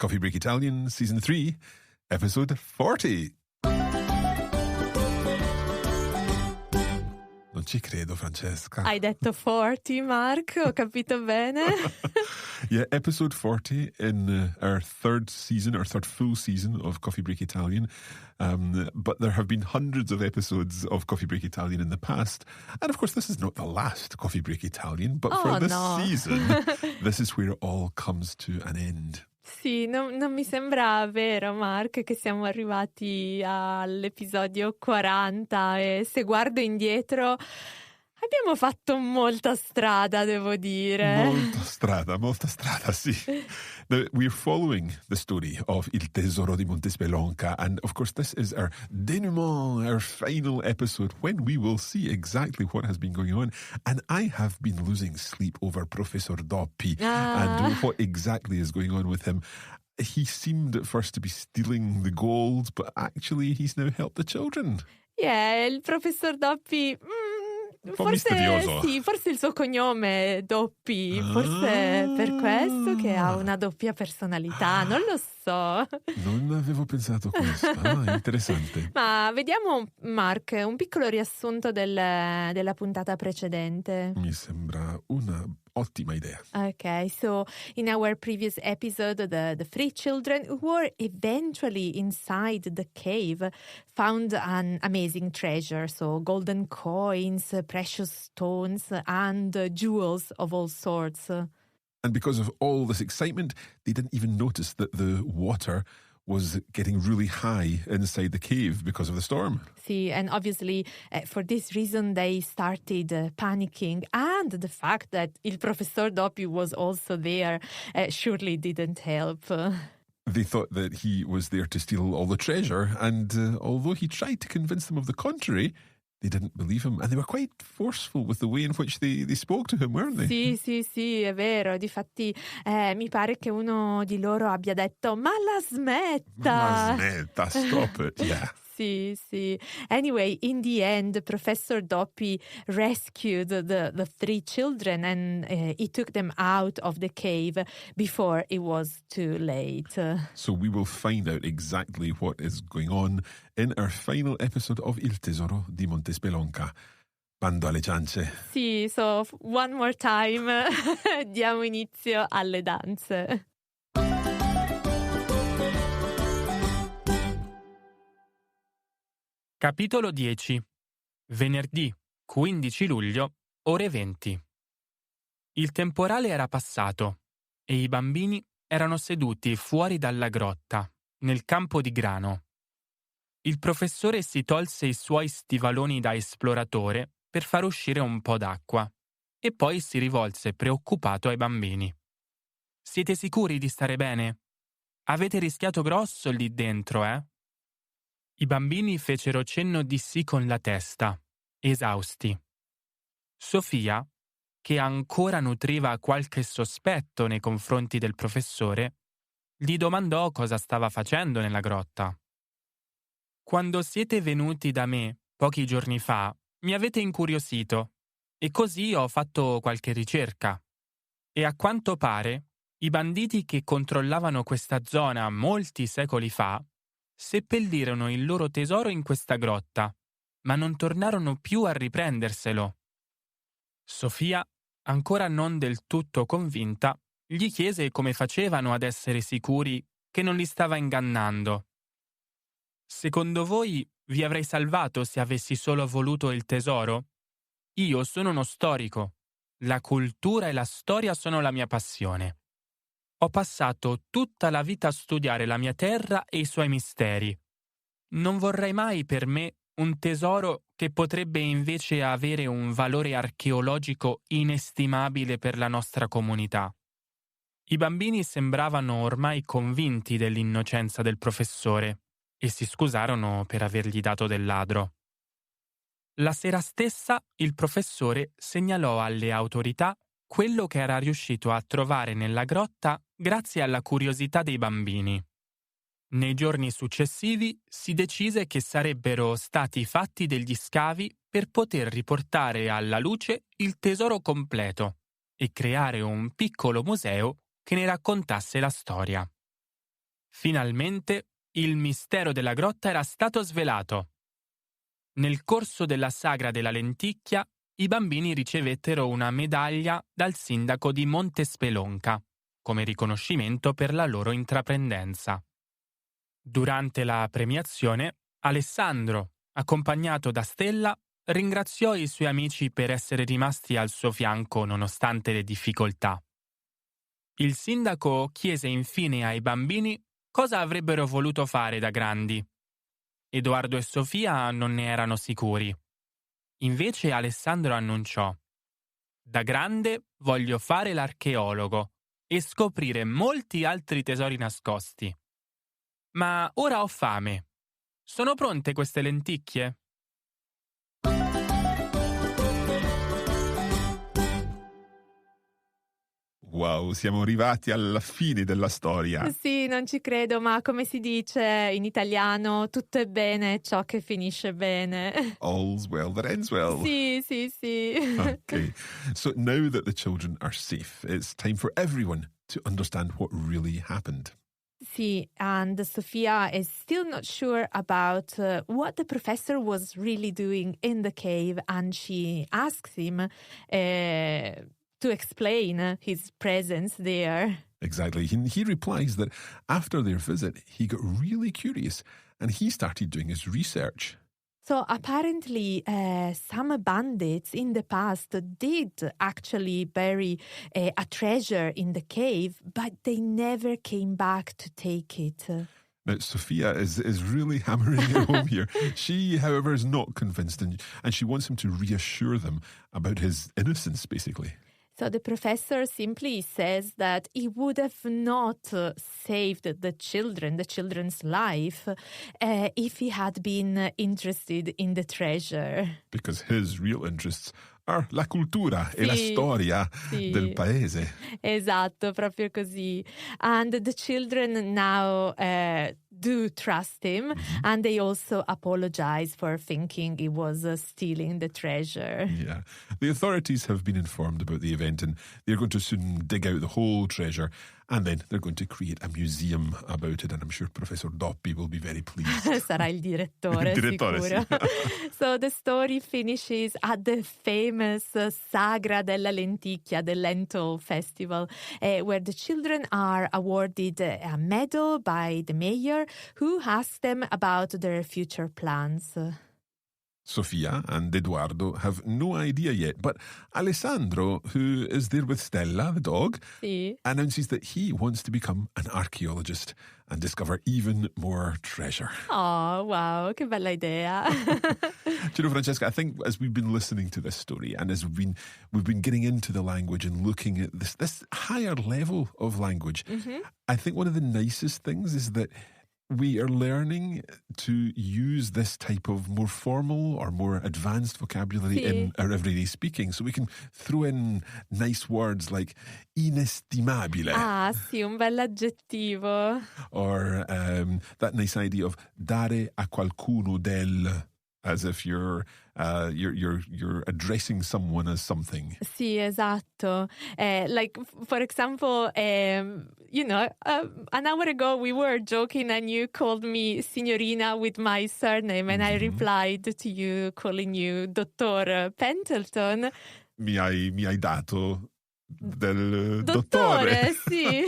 Coffee Break Italian, Season 3, Episode 40. Non ci credo, Francesca. Hai detto 40, Mark, ho capito bene. Yeah, Episode 40 in our third full season of Coffee Break Italian. But there have been hundreds of episodes of Coffee Break Italian in the past. And of course, this is not the last Coffee Break Italian, but for this season, this is where it all comes to an end. Sì, non mi sembra vero, Mark, che siamo arrivati all'episodio 40 e se guardo indietro abbiamo fatto molta strada, devo dire. Molta strada, sì. Now, we're following the story of Il Tesoro di Montespelonca, and of course this is our denouement, our final episode, when we will see exactly what has been going on. And I have been losing sleep over Professor Doppi and what exactly is going on with him. He seemed at first to be stealing the gold, but actually he's now helped the children. Yeah, il professor Doppi... Un po' misterioso. Sì, forse il suo cognome è Doppi, forse per questo che ha una doppia personalità, non lo so. Non avevo pensato a questo, interessante. Ma vediamo, Mark, un piccolo riassunto della puntata precedente. Mi sembra una ottima idea. Okay, so in our previous episode, the three children who were eventually inside the cave found an amazing treasure, so golden coins, precious stones, and jewels of all sorts. And because of all this excitement, they didn't even notice that the water was getting really high inside the cave because of the storm. See, and obviously for this reason they started panicking, and the fact that il professor Doppi was also there surely didn't help. They thought that he was there to steal all the treasure, and although he tried to convince them of the contrary, they didn't believe him, and they were quite forceful with the way in which they spoke to him, weren't they? Sì, è vero. Difatti mi pare che uno di loro abbia detto ma la smetta! Stop it, yeah. Sì. Anyway, in the end, Professor Doppi rescued the three children and he took them out of the cave before it was too late. So we will find out exactly what is going on in our final episode of Il Tesoro di Montespelonca. Bando alle ciance. Sì, so one more time diamo inizio alle danze. Capitolo 10. Venerdì 15 luglio, ore 20. Il temporale era passato e i bambini erano seduti fuori dalla grotta, nel campo di grano. Il professore si tolse i suoi stivaloni da esploratore per far uscire un po' d'acqua e poi si rivolse preoccupato ai bambini. Siete sicuri di stare bene? Avete rischiato grosso lì dentro, eh? I bambini fecero cenno di sì con la testa, esausti. Sofia, che ancora nutriva qualche sospetto nei confronti del professore, gli domandò cosa stava facendo nella grotta. Quando siete venuti da me pochi giorni fa, mi avete incuriosito e così ho fatto qualche ricerca. E a quanto pare, i banditi che controllavano questa zona molti secoli fa seppellirono il loro tesoro in questa grotta, ma non tornarono più a riprenderselo. Sofia, ancora non del tutto convinta, gli chiese come facevano ad essere sicuri che non li stava ingannando. Secondo voi vi avrei salvato se avessi solo voluto il tesoro? Io sono uno storico. La cultura e la storia sono la mia passione. Ho passato tutta la vita a studiare la mia terra e i suoi misteri. Non vorrei mai per me un tesoro che potrebbe invece avere un valore archeologico inestimabile per la nostra comunità. I bambini sembravano ormai convinti dell'innocenza del professore e si scusarono per avergli dato del ladro. La sera stessa il professore segnalò alle autorità quello che era riuscito a trovare nella grotta grazie alla curiosità dei bambini. Nei giorni successivi si decise che sarebbero stati fatti degli scavi per poter riportare alla luce il tesoro completo e creare un piccolo museo che ne raccontasse la storia. Finalmente il mistero della grotta era stato svelato. Nel corso della sagra della lenticchia, i bambini ricevettero una medaglia dal sindaco di Montespelonca, come riconoscimento per la loro intraprendenza. Durante la premiazione, Alessandro, accompagnato da Stella, ringraziò i suoi amici per essere rimasti al suo fianco nonostante le difficoltà. Il sindaco chiese infine ai bambini cosa avrebbero voluto fare da grandi. Edoardo e Sofia non ne erano sicuri. Invece Alessandro annunciò: «Da grande voglio fare l'archeologo e scoprire molti altri tesori nascosti. Ma ora ho fame. Sono pronte queste lenticchie?» Wow, siamo arrivati alla fine della storia. Sì, non ci credo, ma come si dice in italiano, tutto è bene ciò che finisce bene. All's well that ends well. Sì, sì, sì. Okay, so now that the children are safe, it's time for everyone to understand what really happened. Sì, and Sofia is still not sure about what the professor was really doing in the cave, and she asks him to explain his presence there. Exactly. He replies that after their visit, he got really curious and he started doing his research. So apparently, some bandits in the past did actually bury a treasure in the cave, but they never came back to take it. Now, Sophia is really hammering it home here. She, however, is not convinced and she wants him to reassure them about his innocence, basically. So the professor simply says that he would have not saved the children's life, if he had been interested in the treasure. Because his real interests are la cultura e la storia del paese. Esatto, proprio così. And the children now do trust him, and they also apologize for thinking he was stealing the treasure. Yeah. The authorities have been informed about the event and they're going to soon dig out the whole treasure and then they're going to create a museum about it, and I'm sure Professor Doppi will be very pleased. Sarà il direttore, sicuro. Sì. So the story finishes at the famous Sagra della Lenticchia, the Lentil Festival, where the children are awarded a medal by the mayor, who asks them about their future plans. Sofia and Eduardo have no idea yet, but Alessandro, who is there with Stella, the dog, announces that he wants to become an archaeologist and discover even more treasure. Oh, wow, che bella idea. Do you know, Francesca, I think as we've been listening to this story and as we've been getting into the language and looking at this higher level of language, I think one of the nicest things is that we are learning to use this type of more formal or more advanced vocabulary in our everyday speaking. So we can throw in nice words like inestimabile. Ah, sì, un bell'aggettivo. Or that nice idea of dare a qualcuno del, as if you're addressing someone as something. Sì, esatto. Like, for example, an hour ago we were joking and you called me signorina with my surname, and I replied to you calling you Dottor Pendleton. Mi hai dato del dottore. Sì.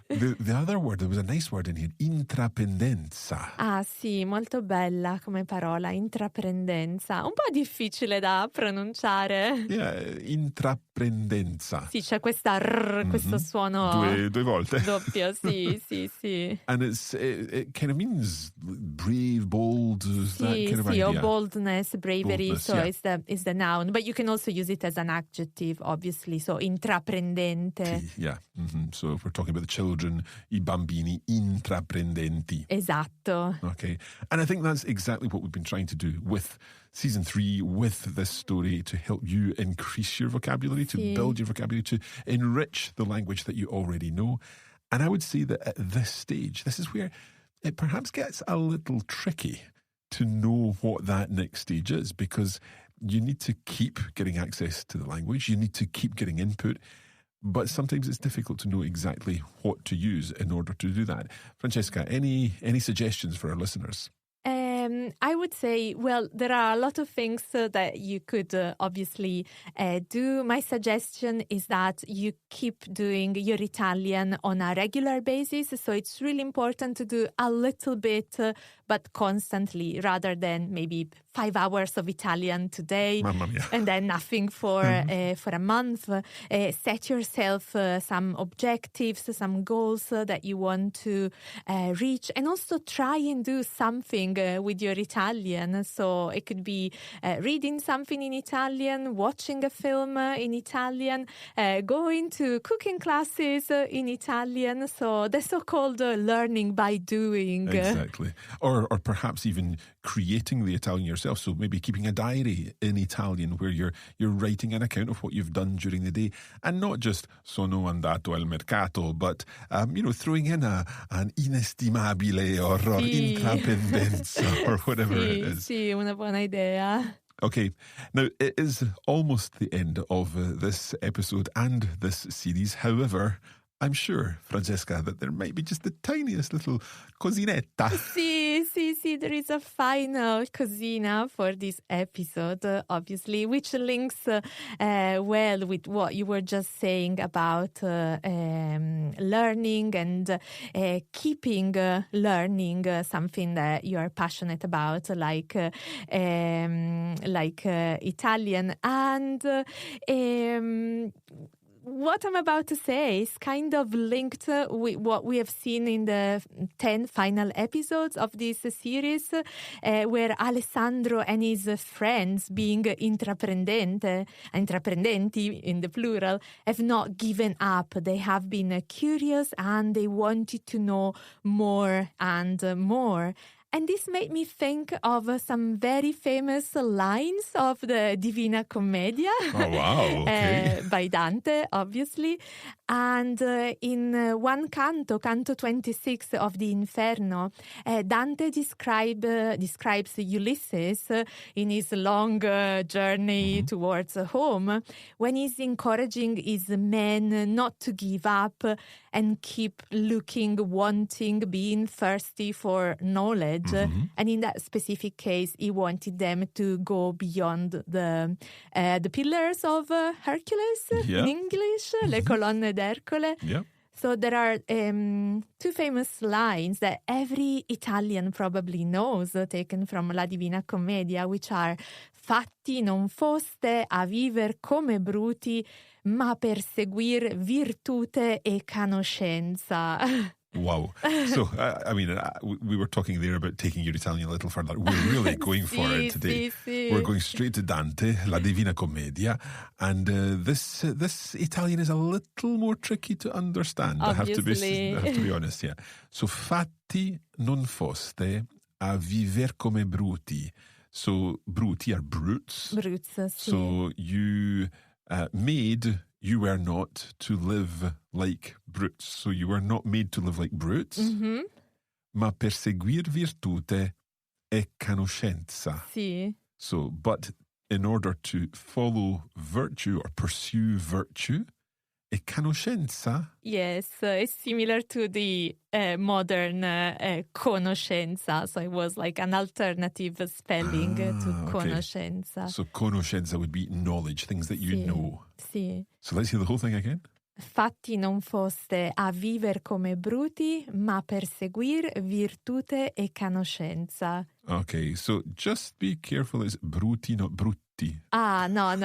The other word, there was a nice word in here, intraprendenza. Ah sì, molto bella come parola, intraprendenza. Un po' difficile da pronunciare. Yeah, intraprendenza. Sì, c'è questa questo suono due volte. Doppio, sì. And it kind of means brave, bold, that kind of idea. Or boldness, bravery, boldness, so it's the noun. But you can also use it as an adjective, obviously, so intraprendente. Yeah, so if we're talking about the children, I bambini intraprendenti. Esatto. Okay, and I think that's exactly what we've been trying to do with Season 3, with this story, to help you increase your vocabulary, to build your vocabulary, to enrich the language that you already know. And I would say that at this stage, this is where it perhaps gets a little tricky to know what that next stage is, because you need to keep getting access to the language. You need to keep getting input. but sometimes it's difficult to know exactly what to use in order to do that. Francesca, any suggestions for our listeners? I would say, well, there are a lot of things that you could obviously do. My suggestion is that you keep doing your Italian on a regular basis. So it's really important to do a little bit, but constantly, rather than maybe 5 hours of Italian today and then nothing for a month. Set yourself some objectives, some goals that you want to reach, and also try and do something with your Italian. So it could be reading something in Italian, watching a film in Italian, going to cooking classes in Italian. So the so-called learning by doing. Exactly. Or perhaps even creating the Italian yourself. So maybe keeping a diary in Italian where you're writing an account of what you've done during the day, and not just sono andato al mercato, but throwing in an inestimabile or intraprendenza or whatever it is. Sì, una buona idea. Okay, now it is almost the end of this episode and this series. However, I'm sure, Francesca, that there might be just the tiniest little cosinetta. Sì, there is a final cosina for this episode, obviously, which links well with what you were just saying about learning and keeping learning something that you are passionate about, like Italian. And what I'm about to say is kind of linked with what we have seen in the 10 final episodes of this series, where Alessandro and his friends, being intraprenenti in the plural, have not given up. They have been curious and they wanted to know more and more. And this made me think of some very famous lines of the Divina Commedia. Oh, wow. Okay. By Dante, obviously. And in one canto, Canto 26 of the Inferno, Dante describes Ulysses in his long journey towards home, when he's encouraging his men not to give up and keep looking, wanting, being thirsty for knowledge. And in that specific case, he wanted them to go beyond the pillars of Hercules in English, le colonne d'Ercole. Yeah. So there are two famous lines that every Italian probably knows, taken from La Divina Commedia, which are "Fatti non foste a viver come bruti, ma per seguir virtute e conoscenza." Wow. So, we were talking there about taking your Italian a little further. We're really going for it today. Sì. We're going straight to Dante, La Divina Commedia. And this Italian is a little more tricky to understand. Obviously. I have to be honest, yeah. So, fatti non foste a viver come bruti. So, bruti are brutes. Brutes, sì. So, you you were not to live like brutes. So you were not made to live like brutes. Ma per seguir virtute e conoscenza. Sì. So, but in order to follow virtue or pursue virtue, e conoscenza. Yes, it's similar to the modern conoscenza. So it was like an alternative spelling to conoscenza. So conoscenza would be knowledge, things that you know. Sì. So let's hear the whole thing again. Fatti non foste a viver come bruti, ma per seguir virtute e conoscenza. Okay, so just be careful. It's bruti, not brutti. Ah, no.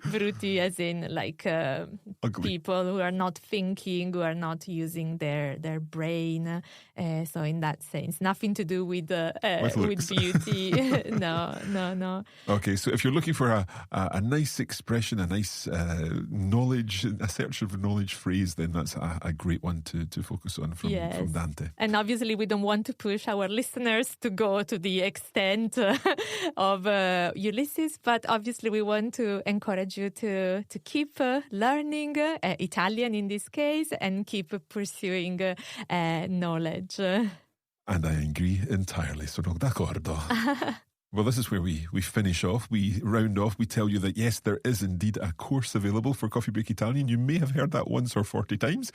Bruti as in like people who are not thinking, who are not using their brain. So in that sense, nothing to do with beauty. No. Okay, so if you're looking for a nice expression, a nice knowledge, a search of knowledge phrase, then that's a great one to focus on from Dante. And obviously we don't want to push our listeners to go to the extent of Ulysses, but obviously we want to encourage you to keep learning Italian in this case and keep pursuing knowledge. And I agree entirely, sono d'accordo. Well, this is where we finish off. We round off. We tell you that, yes, there is indeed a course available for Coffee Break Italian. You may have heard that once or 40 times,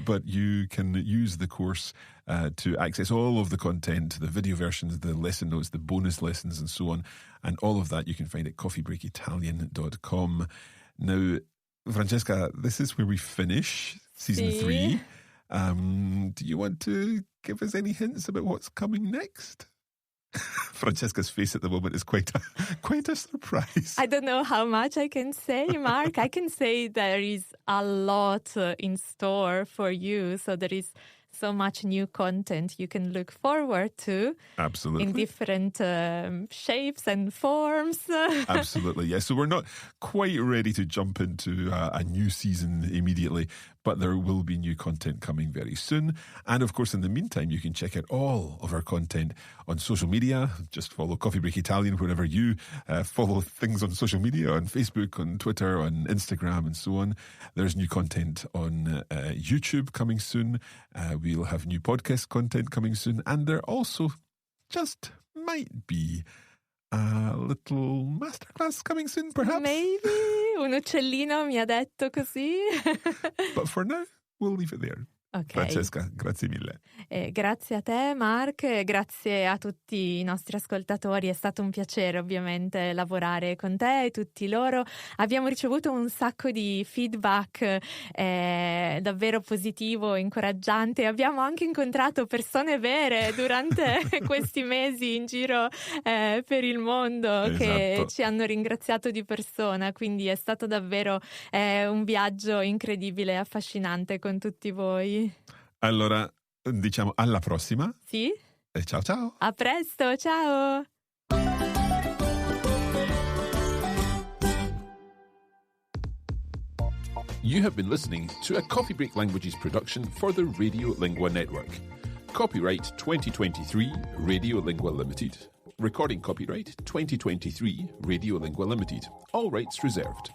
but you can use the course to access all of the content, the video versions, the lesson notes, the bonus lessons, and so on. And all of that you can find at coffeebreakitalian.com. Now, Francesca, this is where we finish season 3. Do you want to give us any hints about what's coming next? Francesca's face at the moment is quite a surprise. I don't know how much I can say, Mark. I can say there is a lot in store for you. So there is so much new content you can look forward to. Absolutely. In different shapes and forms. Absolutely, yes. So we're not quite ready to jump into a new season immediately, but there will be new content coming very soon. And of course, in the meantime, you can check out all of our content on social media. Just follow Coffee Break Italian wherever you follow things on social media, on Facebook, on Twitter, on Instagram, and so on. There's new content on YouTube coming soon. We'll have new podcast content coming soon. And there also just might be a little masterclass coming soon, perhaps. Maybe. Un uccellino mi ha detto così. But for now, we'll leave it there. Okay. Francesca, grazie mille. Grazie a te, Mark, grazie a tutti i nostri ascoltatori. È stato un piacere ovviamente lavorare con te e tutti loro. Abbiamo ricevuto un sacco di feedback davvero positivo, incoraggiante. Abbiamo anche incontrato persone vere durante questi mesi in giro per il mondo, esatto, che ci hanno ringraziato di persona, quindi è stato davvero un viaggio incredibile e affascinante con tutti voi. Allora, diciamo alla prossima. Sì. E ciao ciao. A presto, ciao. You have been listening to a Coffee Break Languages production for the Radio Lingua Network. Copyright 2023 Radio Lingua Limited. Recording copyright 2023 Radio Lingua Limited. All rights reserved.